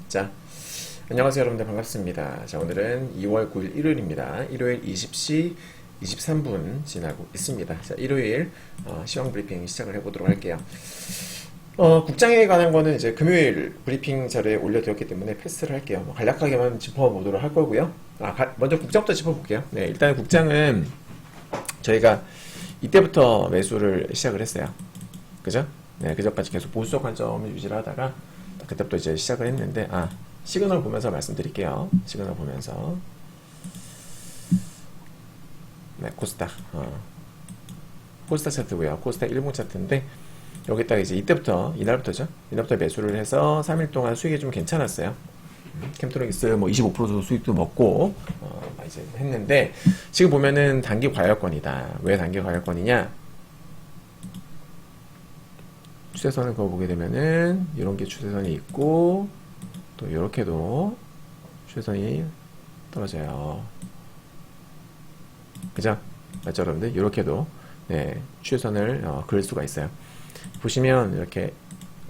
자, 안녕하세요 여러분들 반갑습니다. 자, 오늘은 2월 9일 일요일입니다. 일요일 20시 23분 지나고 있습니다. 자, 일요일 시황 브리핑 시작을 해보도록 할게요. 국장에 관한 거는 이제 금요일 브리핑 자료에 올려드렸기 때문에 패스를 할게요. 간략하게만 짚어보도록 할 거고요. 먼저 국장부터 짚어볼게요. 네, 일단 국장은 저희가 이때부터 매수를 시작을 했어요. 그죠? 네, 그전까지 계속 보수적 관점을 유지를 하다가 그때부터 이제 시작을 했는데, 시그널 보면서 말씀드릴게요. 시그널 보면서. 네, 코스닥. 코스닥 차트고요. 코스닥 1분 차트인데, 여기다가 이제 이때부터, 이날부터죠. 이날부터 매수를 해서 3일 동안 수익이 좀 괜찮았어요. 캠트로닉스 뭐 25% 수익도 먹고, 이제 했는데, 지금 보면은 단기 과열권이다. 왜 단기 과열권이냐? 추세선을 그어보게 되면은 이런 게 추세선이 있고 또 이렇게도 추세선이 떨어져요. 그죠? 맞죠 여러분들? 이렇게도 네, 추세선을 그을 수가 있어요. 보시면 이렇게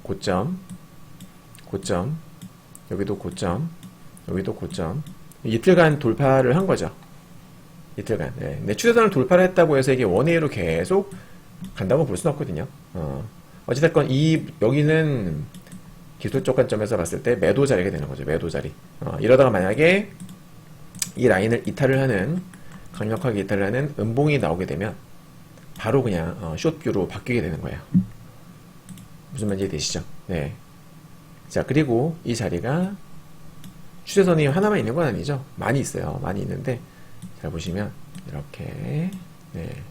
고점 여기도 고점 여기도 고점 이틀간 돌파를 한 거죠. 이틀간. 네. 근데 추세선을 돌파를 했다고 해서 이게 원웨이로 계속 간다고 볼 수는 없거든요. 어찌됐건 여기는 기술적 관점에서 봤을 때 매도 자리가 되는 거죠. 매도 자리. 이러다가 만약에 이 라인을 이탈을 하는, 강력하게 이탈을 하는 음봉이 나오게 되면 바로 그냥 숏뷰로 바뀌게 되는 거예요. 무슨 말인지 되시죠? 네. 자, 그리고 이 자리가 추세선이 하나만 있는 건 아니죠. 많이 있어요. 많이 있는데 잘 보시면 이렇게 네.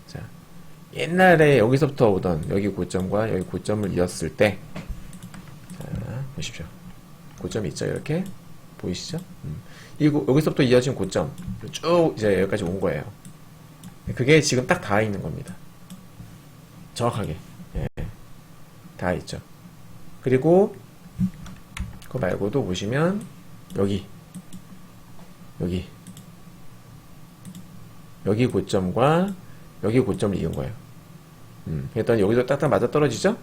자, 옛날에 여기서부터 오던 여기 고점과 여기 고점을 이었을 때, 자, 보십시오. 고점이 있죠, 이렇게 보이시죠? 여기서부터 이어진 고점 쭉 이제 여기까지 온 거예요. 그게 지금 딱 닿아 있는 겁니다. 정확하게, 예, 닿아 있죠. 그리고 그거 말고도 보시면 여기 고점과 여기 고점을 이은 거예요. 그랬더니 여기도 딱딱 맞아 떨어지죠?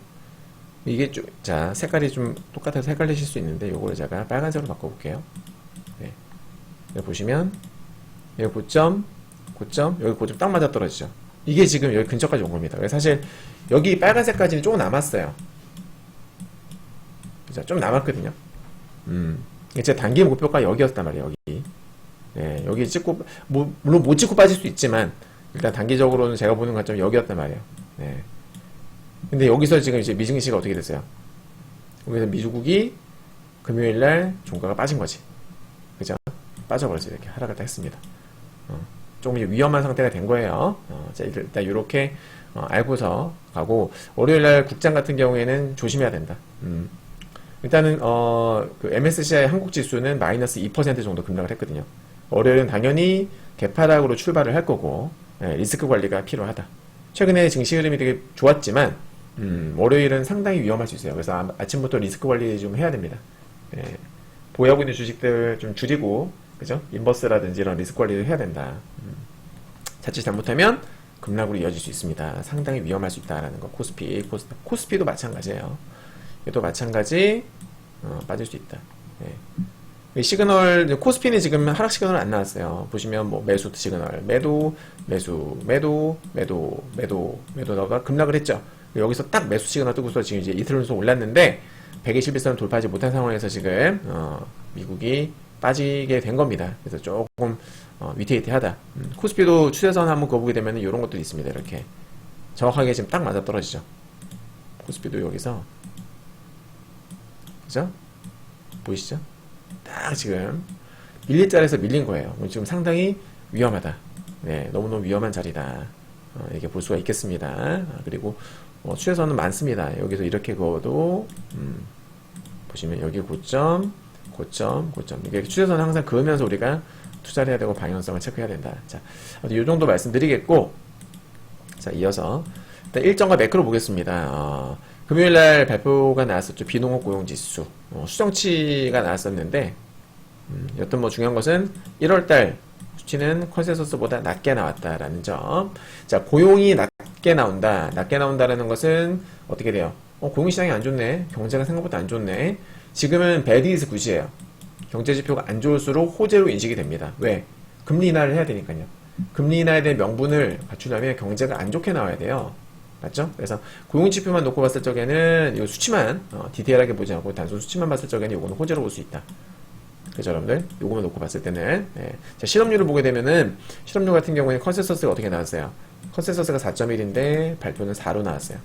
이게 좀, 자, 색깔이 좀 똑같아서 헷갈리실 수 있는데, 요거를 제가 빨간색으로 바꿔볼게요. 네. 여기 보시면, 여기 고점, 여기 고점 딱 맞아 떨어지죠? 이게 지금 여기 근처까지 온 겁니다. 사실, 여기 빨간색까지는 조금 남았어요. 그죠? 좀 남았거든요. 제 단기 목표가 여기였단 말이에요, 여기. 네, 여기 찍고, 물론 못 찍고 빠질 수 있지만, 일단 단기적으로는 제가 보는 관점이 여기였단 말이에요. 네. 근데 여기서 지금 이제 미증시가 어떻게 됐어요? 여기서 미주국이 금요일날 종가가 빠진 거지. 그죠? 빠져버렸어요. 이렇게 하락을 다 했습니다. 조금 위험한 상태가 된 거예요. 자, 일단 이렇게 알고서 가고, 월요일날 국장 같은 경우에는 조심해야 된다. 일단은 그 MSCI 한국 지수는 마이너스 2% 정도 급락을 했거든요. 월요일은 당연히 개파락으로 출발을 할 거고, 네, 리스크 관리가 필요하다. 최근에 증시 흐름이 되게 좋았지만 월요일은 상당히 위험할 수 있어요. 그래서 아침부터 리스크 관리 좀 해야 됩니다. 네, 보유하고 있는 주식들 좀 줄이고, 그죠? 인버스라든지 이런 리스크 관리를 해야 된다. 자칫 잘못하면 급락으로 이어질 수 있습니다. 상당히 위험할 수 있다라는 거. 코스피도 마찬가지예요. 얘도 마찬가지 빠질 수 있다. 네. 시그널, 코스피는 지금 하락 시그널 안 나왔어요. 보시면 뭐 매수 시그널, 매도 나오다가 급락을 했죠. 여기서 딱 매수 시그널 뜨고서 지금 이제 이틀 연속 올랐는데 121선 돌파하지 못한 상황에서 지금 미국이 빠지게 된 겁니다. 그래서 조금 위태위태하다. 코스피도 추세선 한번 그어보게 되면 이런 것들이 있습니다. 이렇게 정확하게 지금 딱 맞아 떨어지죠. 코스피도 여기서, 그죠? 보이시죠? 딱 지금 밀릴 자리에서 밀린 거예요. 지금 상당히 위험하다. 네, 너무너무 위험한 자리다. 이렇게 볼 수가 있겠습니다. 그리고 추세선은 많습니다. 여기서 이렇게 그어도 보시면 여기 고점. 이게 추세선은 항상 그으면서 우리가 투자를 해야 되고 방향성을 체크해야 된다. 자, 이 정도 말씀드리겠고, 자, 이어서 일단 일정과 매크로 보겠습니다. 금요일날 발표가 나왔었죠. 비농업 고용지수. 수정치가 나왔었는데, 여튼 뭐 중요한 것은 1월달 수치는 컨센서스보다 낮게 나왔다라는 점. 자, 고용이 낮게 나온다라는 것은 어떻게 돼요? 고용시장이 안 좋네. 경제가 생각보다 안 좋네. 지금은 bad is good이에요. 경제지표가 안 좋을수록 호재로 인식이 됩니다. 왜? 금리 인하를 해야 되니까요. 금리 인하에 대한 명분을 갖추려면 경제가 안 좋게 나와야 돼요. 맞죠? 그래서 고용지표만 놓고 봤을 적에는 이 수치만 디테일하게 보지 않고 단순 수치만 봤을 적에는 이거는 호재로 볼 수 있다. 그죠, 여러분들? 요거만 놓고 봤을 때는. 자, 실업률을 보게 되면은 실업률 같은 경우에는 컨센서스가 어떻게 나왔어요? 컨센서스가 4.1인데 발표는 4로 나왔어요.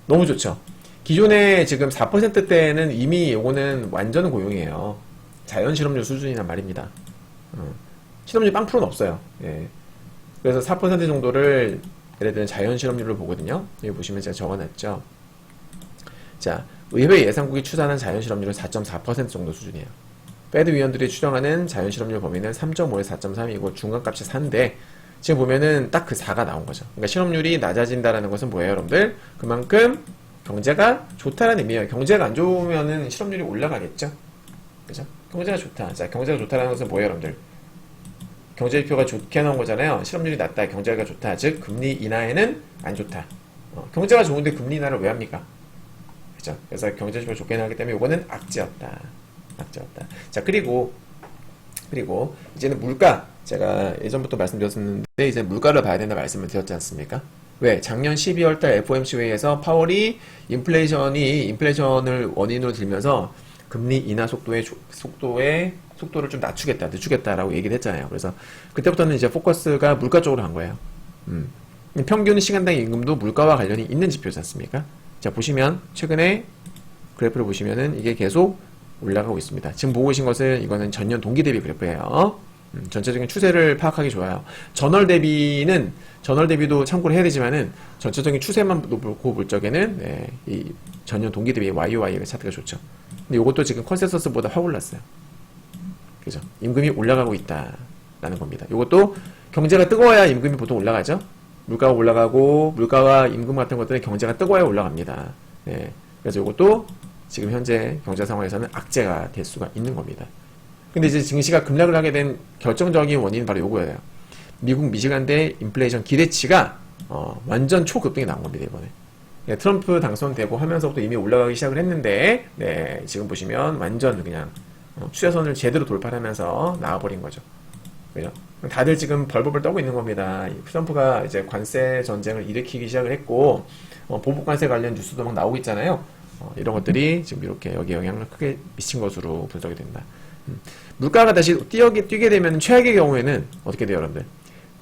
너무 좋죠? 기존에 지금 4%대는 이미 요거는 완전 고용이에요. 자연 실업률 수준이란 말입니다. 실업률 0%는 없어요. 예. 그래서 4% 정도를 예를 들면 자연 실업률을 보거든요. 여기 보시면 제가 적어놨죠. 자, 의회 예상국이 추산한 자연 실업률은 4.4% 정도 수준이에요. 페드 위원들이 추정하는 자연 실업률 범위는 3.5에서 4.3이고 중간값이 4인데 지금 보면은 딱 그 4가 나온 거죠. 그러니까 실업률이 낮아진다라는 것은 뭐예요, 여러분들? 그만큼 경제가 좋다라는 의미예요. 경제가 안 좋으면은 실업률이 올라가겠죠? 그죠? 경제가 좋다. 자, 경제가 좋다라는 것은 뭐예요, 여러분들? 경제지표가 좋게 나온 거잖아요. 실업률이 낮다, 경제가 좋다. 즉, 금리 인하에는 안 좋다. 경제가 좋은데 금리 인하를 왜 합니까? 그죠? 그래서 경제지표가 좋게 나오기 때문에 이거는 악재였다. 악재였다. 자, 그리고 이제는 물가. 제가 예전부터 말씀드렸었는데 이제 물가를 봐야 된다 말씀을 드렸지 않습니까? 왜? 작년 12월달 FOMC 회의에서 파월이 인플레이션을 원인으로 들면서 금리 인하 속도를 좀 늦추겠다라고 얘기를 했잖아요. 그래서 그때부터는 이제 포커스가 물가 쪽으로 간 거예요. 평균 시간당 임금도 물가와 관련이 있는 지표지 않습니까? 자, 보시면 최근에 그래프를 보시면은 이게 계속 올라가고 있습니다. 지금 보고 계신 것은 이거는 전년 동기 대비 그래프예요. 전체적인 추세를 파악하기 좋아요. 전월 대비도 참고를 해야 되지만은 전체적인 추세만 놓고 볼 적에는 이 전년 동기 대비 YOY의 차트가 좋죠. 근데 이것도 지금 컨센서스보다 확 올랐어요. 그죠? 임금이 올라가고 있다라는 겁니다. 이것도 경제가 뜨거워야 임금이 보통 올라가죠. 물가가 올라가고 물가와 임금 같은 것들은 경제가 뜨거워야 올라갑니다. 그래서 이것도 지금 현재 경제 상황에서는 악재가 될 수가 있는 겁니다. 근데 이제 증시가 급락을 하게 된 결정적인 원인은 바로 요거예요. 미국 미시간대 인플레이션 기대치가 완전 초급등이 나온 겁니다, 이번에. 트럼프 당선되고 하면서부터 이미 올라가기 시작을 했는데, 지금 보시면 완전 그냥 추세선을 제대로 돌파하면서 나와버린 거죠. 그죠? 다들 지금 벌벌벌 떠고 있는 겁니다. 트럼프가 이제 관세 전쟁을 일으키기 시작을 했고, 보복 관세 관련 뉴스도 막 나오고 있잖아요. 이런 것들이 지금 이렇게 여기 영향을 크게 미친 것으로 분석이 된다. 물가가 다시 뛰게 되면 최악의 경우에는 어떻게 돼요, 여러분들?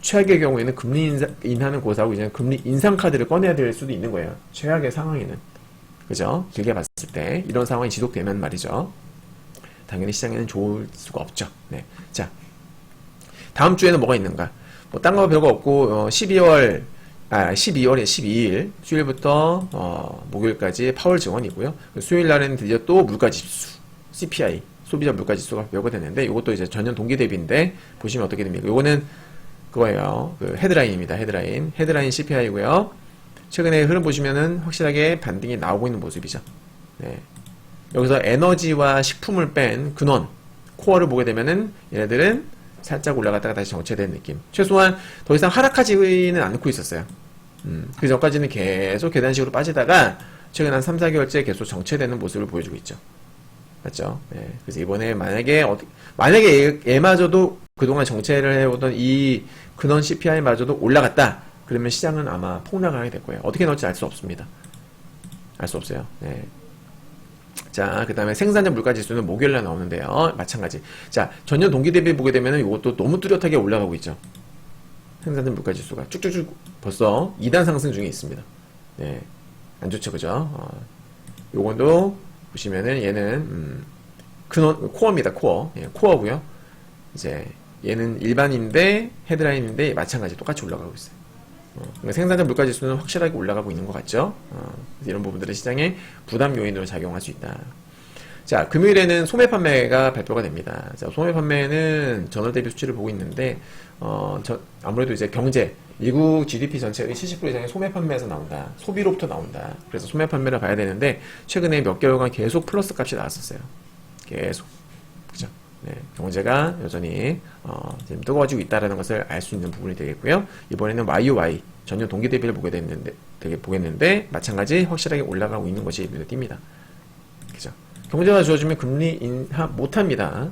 최악의 경우에는 금리 인하는 고사하고 이제 금리 인상 카드를 꺼내야 될 수도 있는 거예요. 최악의 상황에는. 그죠? 길게 봤을 때 이런 상황이 지속되면 말이죠. 당연히 시장에는 좋을 수가 없죠. 네. 자, 다음 주에는 뭐가 있는가? 뭐 딴 거 별거 없고 12월에 12일 수요일부터 목요일까지 파월 증언이고요. 수요일 날에는 드디어 또 물가지수 CPI 소비자 물가지수가 발표가 되는데 이것도 이제 전년 동기 대비인데 보시면 어떻게 됩니까? 이거는 그거예요. 그 헤드라인입니다. 헤드라인 CPI고요. 최근에 흐름 보시면은 확실하게 반등이 나오고 있는 모습이죠. 네. 여기서 에너지와 식품을 뺀 근원 코어를 보게 되면은 얘네들은 살짝 올라갔다가 다시 정체된 느낌. 최소한 더 이상 하락하지는 않고 있었어요. 그 전까지는 계속 계단식으로 빠지다가 최근 한 3, 4개월째 계속 정체되는 모습을 보여주고 있죠. 맞죠? 네. 그래서 이번에 만약에 얘마저도 그동안 정체를 해오던 이 근원 CPI마저도 올라갔다. 그러면 시장은 아마 폭락을 하게 될 거예요. 어떻게 나올지 알 수 없습니다. 알 수 없어요. 네. 자, 그 다음에 생산자 물가지수는 목요일날 나오는데요. 마찬가지. 자, 전년 동기 대비 보게 되면 이것도 너무 뚜렷하게 올라가고 있죠. 생산자 물가지수가 쭉쭉쭉 벌써 2단 상승 중에 있습니다. 네. 안 좋죠, 그죠? 요건도 보시면은 얘는 코어입니다. 코어. 예, 코어고요. 이제 얘는 일반인데 헤드라인인데 마찬가지 똑같이 올라가고 있어요. 그러니까 생산자 물가지수는 확실하게 올라가고 있는 것 같죠. 이런 부분들은 시장의 부담 요인으로 작용할 수 있다. 자, 금요일에는 소매 판매가 발표가 됩니다. 자, 소매 판매는 전월 대비 수치를 보고 있는데 아무래도 이제 경제 미국 GDP 전체의 70% 이상의 소매 판매에서 나온다. 소비로부터 나온다. 그래서 소매 판매를 봐야 되는데 최근에 몇 개월간 계속 플러스 값이 나왔었어요. 계속. 그죠? 네, 경제가 여전히 지금 뜨거워지고 있다는 것을 알 수 있는 부분이 되겠고요. 이번에는 YOY 전년 동기 대비를 보겠는데 마찬가지 확실하게 올라가고 있는 것이 눈에 띕니다. 그죠? 경제가 좋아지면 금리 인하 못합니다.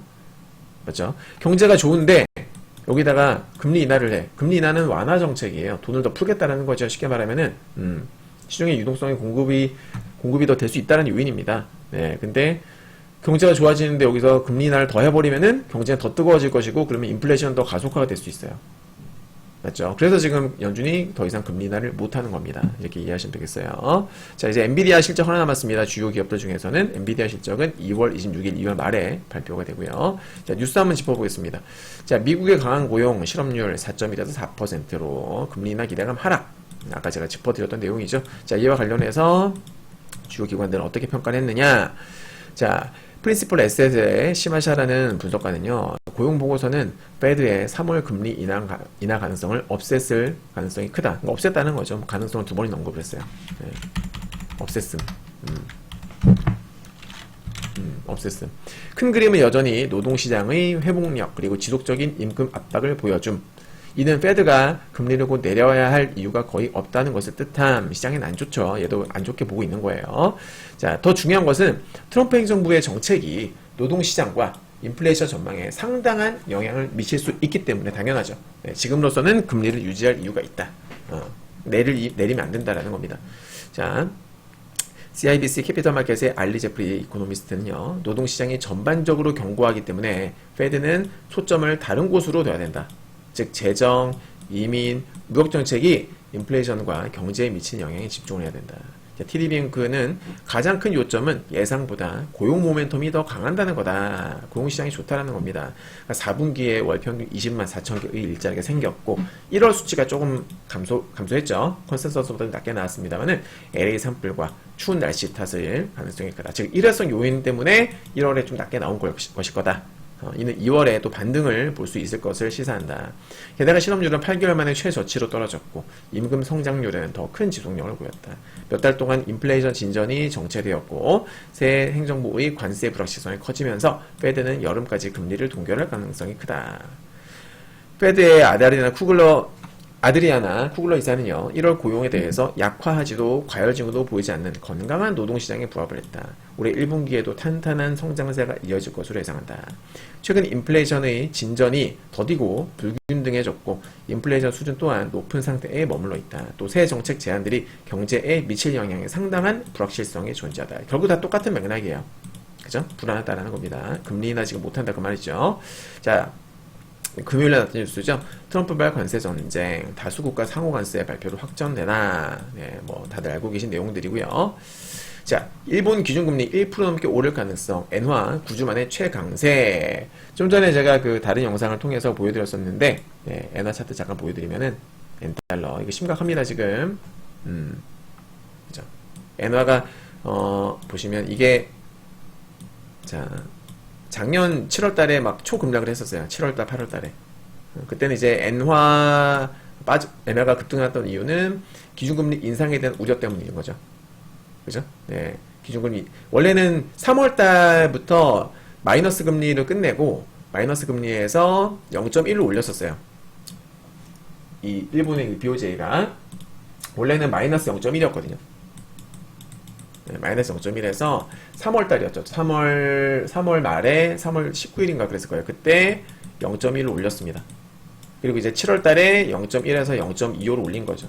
맞죠? 경제가 좋은데 여기다가 금리 인하를 해. 금리 인하는 완화 정책이에요. 돈을 더 풀겠다라는 거죠. 쉽게 말하면은 시중의 유동성의 공급이 더 될 수 있다는 요인입니다. 네, 근데 경제가 좋아지는데 여기서 금리 인하를 더 해버리면은 경제가 더 뜨거워질 것이고 그러면 인플레이션 더 가속화가 될 수 있어요. 맞죠? 그래서 지금 연준이 더 이상 금리 인하를 못하는 겁니다. 이렇게 이해하시면 되겠어요. 자, 이제 엔비디아 실적 하나 남았습니다. 주요 기업들 중에서는 엔비디아 실적은 2월 26일, 2월 말에 발표가 되고요. 자, 뉴스 한번 짚어보겠습니다. 자, 미국의 강한 고용, 실업률 4.1에서 4%로 금리 인하 기대감 하락. 아까 제가 짚어드렸던 내용이죠. 자, 이와 관련해서 주요 기관들은 어떻게 평가를 했느냐. 자, 프린시플 에셋의 시마샤라는 분석가는요, 고용 보고서는 페드의 3월 금리 인하 가능성을 없앴을 가능성이 크다. 그러니까 없앴다는 거죠. 가능성을 두 번이나 언급을 했어요. 네. 없앴음. 없앴음. 큰 그림은 여전히 노동시장의 회복력 그리고 지속적인 임금 압박을 보여줌. 이는 페드가 금리를 곧 내려야 할 이유가 거의 없다는 것을 뜻함. 시장에는 안 좋죠. 얘도 안 좋게 보고 있는 거예요. 자, 더 중요한 것은 트럼프 행정부의 정책이 노동시장과 인플레이션 전망에 상당한 영향을 미칠 수 있기 때문에 당연하죠. 네, 지금으로서는 금리를 유지할 이유가 있다. 내리면 안 된다라는 겁니다. 자, CIBC 캐피털 마켓의 알리 제프리 이코노미스트는요, 노동시장이 전반적으로 견고하기 때문에 페드는 초점을 다른 곳으로 둬야 된다. 즉 재정, 이민, 무역정책이 인플레이션과 경제에 미치는 영향에 집중을 해야 된다. TD뱅크는 가장 큰 요점은 예상보다 고용 모멘텀이 더 강한다는 거다. 고용시장이 좋다는 겁니다. 그러니까 4분기에 월평균 20만 4천 개의 일자리가 생겼고 1월 수치가 조금 감소했죠. 컨센서스보다 낮게 나왔습니다만은 LA 산불과 추운 날씨 탓을 가능성이 크다. 즉 일회성 요인 때문에 1월에 좀 낮게 나온 것일 거다. 이는 2월에 또 반등을 볼 수 있을 것을 시사한다. 게다가 실업률은 8개월 만에 최저치로 떨어졌고 임금 성장률은 더 큰 지속력을 보였다. 몇 달 동안 인플레이션 진전이 정체되었고 새 행정부의 관세 불확실성이 커지면서 페드는 여름까지 금리를 동결할 가능성이 크다. 페드의 아드리아나 쿠글러 이사는요, 1월 고용에 대해서 약화하지도 과열 징후도 보이지 않는 건강한 노동시장에 부합을 했다. 올해 1분기에도 탄탄한 성장세가 이어질 것으로 예상한다. 최근 인플레이션의 진전이 더디고 불균등해졌고 인플레이션 수준 또한 높은 상태에 머물러 있다. 또 새 정책 제안들이 경제에 미칠 영향에 상당한 불확실성이 존재하다. 결국 다 똑같은 맥락이에요. 그죠? 불안하다라는 겁니다. 금리 인하 지금 못한다 그 말이죠. 자, 금요일에 나타난 뉴스죠. 트럼프발 관세 전쟁, 다수 국가 상호 관세 발표로 확정되나. 네, 뭐 다들 알고 계신 내용들이고요. 자, 일본 기준금리 1% 넘게 오를 가능성, 엔화 9주 만에 최강세. 좀 전에 제가 그 다른 영상을 통해서 보여드렸었는데, 네, 엔화 차트 잠깐 보여드리면은 엔달러 이거 심각합니다 지금. 그죠? 엔화가 보시면 이게 자. 작년 7월달에 막 초급락을 했었어요. 7월달, 8월달에. 그때는 이제 엔화가 급등했던 이유는 기준금리 인상에 대한 우려 때문인 거죠. 그죠? 네. 기준금리. 원래는 3월달부터 마이너스 금리를 끝내고, 마이너스 금리에서 0.1로 올렸었어요. 이 일본의 BOJ가. 원래는 마이너스 0.1이었거든요. 네, 마이너스 0.1에서 3월달이었죠. 3월 말에 3월 19일인가 그랬을 거예요. 그때 0.1로 올렸습니다. 그리고 이제 7월달에 0.1에서 0.25로 올린 거죠.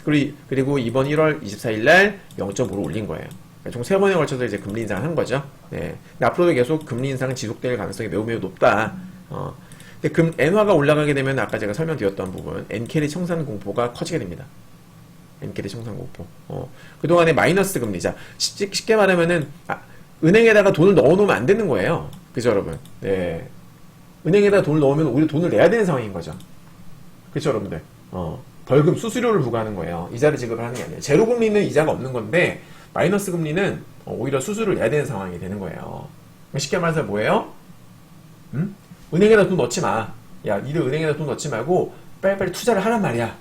그리고 이번 1월 24일날 0.5로 올린 거예요. 그러니까 총 3번에 걸쳐서 이제 금리 인상을 한 거죠. 네. 근데 앞으로도 계속 금리 인상은 지속될 가능성이 매우 높다. 근데 엔화가 올라가게 되면 아까 제가 설명드렸던 부분, 엔캐리 청산 공포가 커지게 됩니다. 엔캐리 청산 공포. 그동안에 마이너스 금리자. 쉽게 말하면은, 은행에다가 돈을 넣어놓으면 안 되는 거예요. 그죠, 여러분? 네. 은행에다가 돈을 넣으면 오히려 돈을 내야 되는 상황인 거죠. 그죠, 여러분들? 벌금, 수수료를 부과하는 거예요. 이자를 지급을 하는 게 아니에요. 제로 금리는 이자가 없는 건데, 마이너스 금리는 오히려 수수료를 내야 되는 상황이 되는 거예요. 쉽게 말해서 뭐예요? 은행에다 돈 넣지 마. 야, 니들 은행에다 돈 넣지 말고, 빨리빨리 투자를 하란 말이야.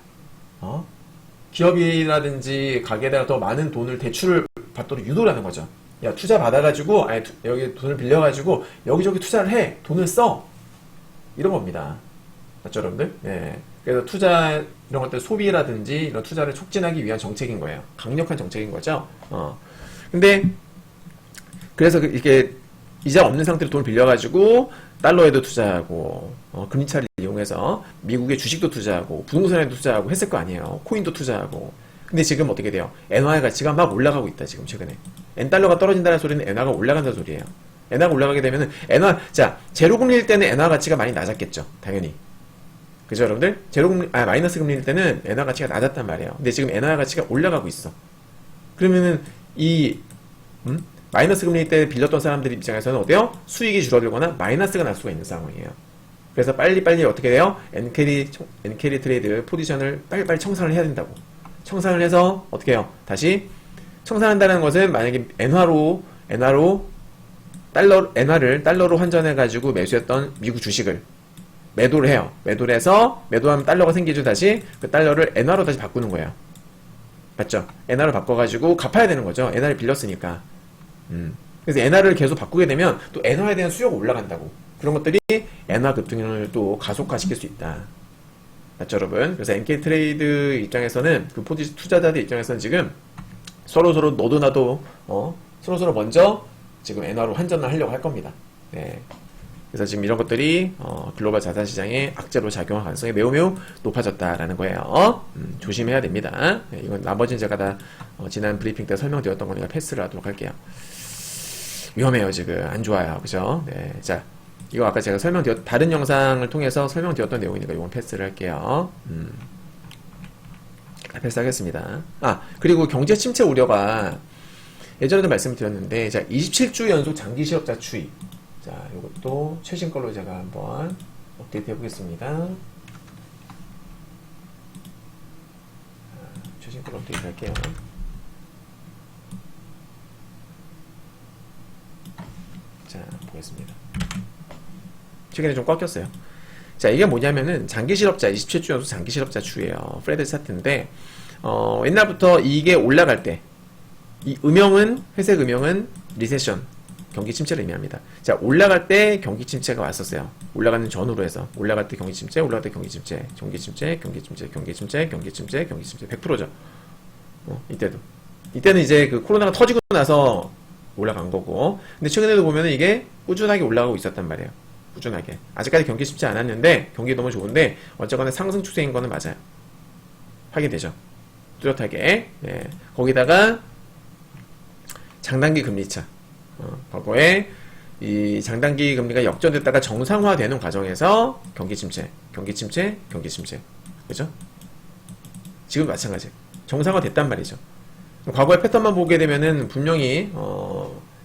기업이라든지 가게에다가 더 많은 돈을 대출을 받도록 유도를 하는 거죠. 야, 투자 받아가지고, 여기 돈을 빌려가지고, 여기저기 투자를 해. 돈을 써. 이런 겁니다. 맞죠, 여러분들? 네. 그래서 투자 이런 것들 소비라든지 이런 투자를 촉진하기 위한 정책인 거예요. 강력한 정책인 거죠. 근데 그래서 이게 이자 없는 상태로 돈을 빌려가지고 달러에도 투자하고 금리차를 이용해서 미국의 주식도 투자하고 부동산에도 투자하고 했을 거 아니에요. 코인도 투자하고. 근데 지금 어떻게 돼요? 엔화의 가치가 막 올라가고 있다 지금 최근에. 엔달러가 떨어진다는 소리는 엔화가 올라간다는 소리예요. 엔화가 올라가게 되면은 자 제로금리일 때는 엔화 가치가 많이 낮았겠죠. 당연히. 그죠 여러분들? 마이너스 금리일 때는 엔화 가치가 낮았단 말이에요. 근데 지금 엔화 가치가 올라가고 있어. 그러면은 마이너스 금리 때 빌렸던 사람들 입장에서는 어때요? 수익이 줄어들거나 마이너스가 날 수가 있는 상황이에요. 그래서 빨리빨리 어떻게 돼요? 엔캐리 트레이드 포지션을 빨리빨리 청산을 해야 된다고. 청산을 해서 어떻게 해요? 다시 청산한다는 것은 만약에 엔화를 달러로 환전해가지고 매수했던 미국 주식을 매도를 해요. 매도를 해서 매도하면 달러가 생기죠. 다시 그 달러를 엔화로 다시 바꾸는 거예요. 맞죠? 엔화로 바꿔가지고 갚아야 되는 거죠. 엔화를 빌렸으니까. 그래서 엔화를 계속 바꾸게 되면 또 엔화에 대한 수요가 올라간다고. 그런 것들이 엔화 급등을 또 가속화시킬 수 있다. 맞죠, 여러분? 그래서 엔캐리 트레이드 입장에서는 그 투자자들 입장에서는 지금 서로서로 너도 나도 서로서로 먼저 지금 엔화로 환전을 하려고 할 겁니다. 네. 그래서 지금 이런 것들이 글로벌 자산시장에 악재로 작용할 가능성이 매우 높아졌다라는 거예요. 조심해야 됩니다. 네, 이건 나머지는 제가 다 지난 브리핑 때 설명드렸던 거니까 패스를 하도록 할게요. 위험해요 지금. 안 좋아요. 그죠? 네. 자, 이거 아까 제가 다른 영상을 통해서 설명드렸던 내용이니까 이건 패스를 할게요. 패스하겠습니다. 그리고 경제 침체 우려가 예전에도 말씀드렸는데, 자, 27주 연속 장기 실업자 추이. 자, 이것도 최신 걸로 제가 한번 업데이트 해보겠습니다. 최신 걸로 업데이트 할게요. 자, 보겠습니다. 최근에 좀 꺾였어요. 자, 이게 뭐냐면은 장기 실업자, 27주 연속 장기 실업자 추예요. 프레드 차트인데, 옛날부터 이게 올라갈 때, 회색 음영은 리세션, 경기 침체를 의미합니다. 자, 올라갈 때 경기 침체가 왔었어요. 올라가는 전후로 해서. 올라갈 때 경기 침체, 올라갈 때 경기 침체, 경기 침체, 경기 침체, 경기 침체, 경기 침체, 경기 침체, 100%죠. 이때도. 이때는 이제 그 코로나가 터지고 나서 올라간 거고. 근데 최근에도 보면은 이게 꾸준하게 올라가고 있었단 말이에요. 꾸준하게. 아직까지 경기 쉽지 않았는데, 경기 너무 좋은데, 어쨌거나 상승 추세인 거는 맞아요. 확인되죠? 뚜렷하게. 네. 거기다가, 장단기 금리차. 과거에 이 장단기 금리가 역전됐다가 정상화되는 과정에서 경기 침체, 경기 침체, 경기 침체. 그죠? 지금 마찬가지. 정상화됐단 말이죠. 과거의 패턴만 보게 되면은 분명히,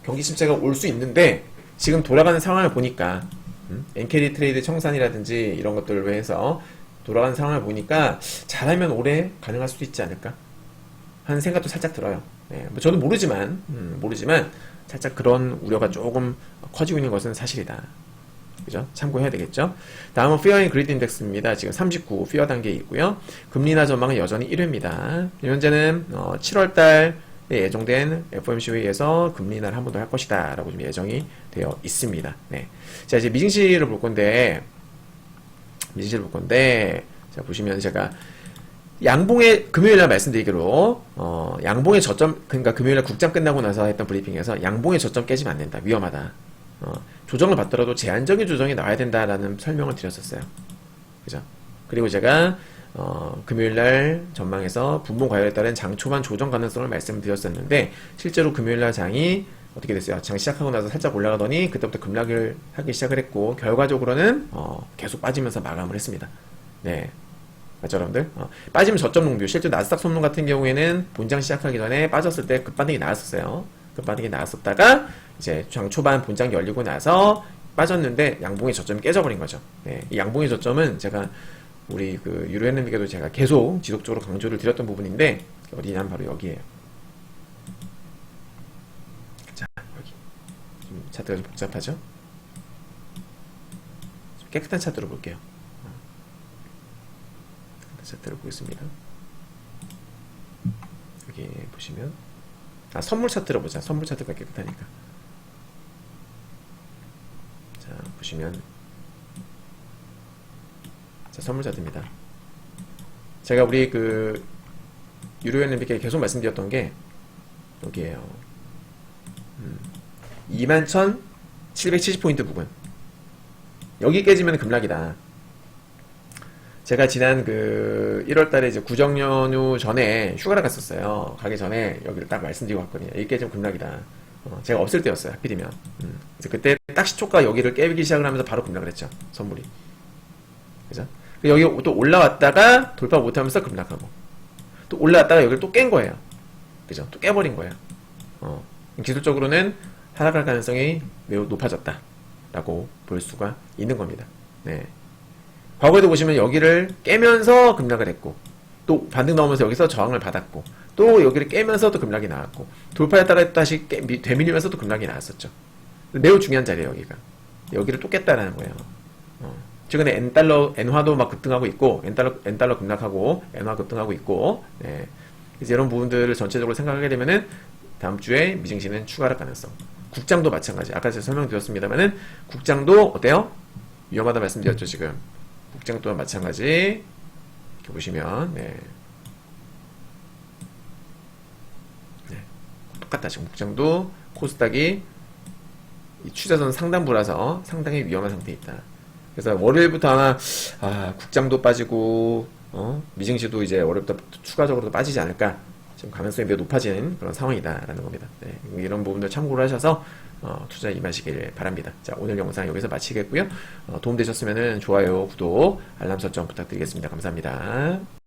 경기 침체가 올 수 있는데, 지금 돌아가는 상황을 보니까, 엔캐리 트레이드 청산이라든지 이런 것들로 해서 돌아가는 상황을 보니까 잘하면 올해 가능할 수도 있지 않을까 하는 생각도 살짝 들어요. 네, 뭐 저도 모르지만 살짝 그런 우려가 조금 커지고 있는 것은 사실이다. 그죠? 참고해야 되겠죠? 다음은 Fear and Greed Index입니다. 지금 39 Fear 단계에 있고요. 금리나 전망은 여전히 1회입니다. 현재는 7월달 예정된 FOMC 회의에서 금리 인하를 한 번 더 할 것이다 라고 좀 예정이 되어 있습니다. 네. 자, 이제 미증시를 볼 건데, 자, 보시면 제가 금요일날 말씀드리기로, 양봉의 저점, 그러니까 금요일날 국장 끝나고 나서 했던 브리핑에서 양봉의 저점 깨지면 안 된다. 위험하다. 조정을 받더라도 제한적인 조정이 나와야 된다라는 설명을 드렸었어요. 그죠? 그리고 제가, 금요일날 전망에서 분봉 과열에 따른 장 초반 조정 가능성을 말씀드렸었는데, 실제로 금요일날 장이 어떻게 됐어요? 장 시작하고 나서 살짝 올라가더니, 그때부터 급락을 하기 시작을 했고, 결과적으로는, 계속 빠지면서 마감을 했습니다. 네. 맞죠, 여러분들? 빠지면 저점 롱뷰. 실제 나스닥 손목 같은 경우에는 본장 시작하기 전에 빠졌을 때 급반등이 나왔었어요. 급반등이 나왔었다가, 이제 장 초반 본장 열리고 나서 빠졌는데, 양봉의 저점이 깨져버린 거죠. 네. 이 양봉의 저점은 제가 우리 그 유로엔님께도 제가 계속 지속적으로 강조를 드렸던 부분인데 어디냐면 바로 여기에요. 자, 여기 좀 차트가 좀 복잡하죠? 좀 깨끗한 차트로 볼게요. 깨끗한 차트를 보겠습니다. 여기 보시면 선물 차트로 보자. 선물 차트가 깨끗하니까. 자, 보시면 자, 선물 차트입니다. 제가 우리 그 유료연님께 계속 말씀드렸던 게 여기에요. 21,770포인트 부분. 여기 깨지면 급락이다. 제가 지난 그 1월달에 이제 구정 연휴 전에 휴가를 갔었어요. 가기 전에 여기를 딱 말씀드리고 왔거든요. 여기 깨지면 급락이다. 제가 없을 때였어요. 하필이면. 그래서 그때 딱 시초가 여기를 깨기 시작을 하면서 바로 급락을 했죠. 선물이. 그죠? 여기 또 올라왔다가 돌파 못하면서 급락하고 또 올라왔다가 여기를 또 깬 거예요. 그죠? 또 깨버린 거예요. 기술적으로는 하락할 가능성이 매우 높아졌다 라고 볼 수가 있는 겁니다. 네. 과거에도 보시면 여기를 깨면서 급락을 했고 또 반등 나오면서 여기서 저항을 받았고 또 여기를 깨면서 또 급락이 나왔고 돌파했다가 다시 되밀리면서 또 급락이 나왔었죠. 매우 중요한 자리예요. 여기를 또 깼다라는 거예요. 최근에 엔화도 막 급등하고 있고 엔달러 급락하고 엔화 급등하고 있고 네. 그래서 이런 부분들을 전체적으로 생각하게 되면은 다음 주에 미증시는 추가할 가능성. 국장도 마찬가지. 아까 제가 설명드렸습니다만은 국장도 어때요? 위험하다 말씀드렸죠 지금. 국장 또한 마찬가지. 이렇게 보시면 네. 네. 똑같다. 지금 국장도 코스닥이 이 추세선 상단부라서 상당히 위험한 상태에 있다. 그래서 월요일부터 아마 국장도 빠지고 미증시도 이제 월요일부터 추가적으로 빠지지 않을까. 지금 가능성이 매우 높아지는 그런 상황이다라는 겁니다. 네. 이런 부분들 참고를 하셔서 투자에 임하시길 바랍니다. 자, 오늘 영상 여기서 마치겠고요. 도움되셨으면 좋아요, 구독, 알람 설정 부탁드리겠습니다. 감사합니다.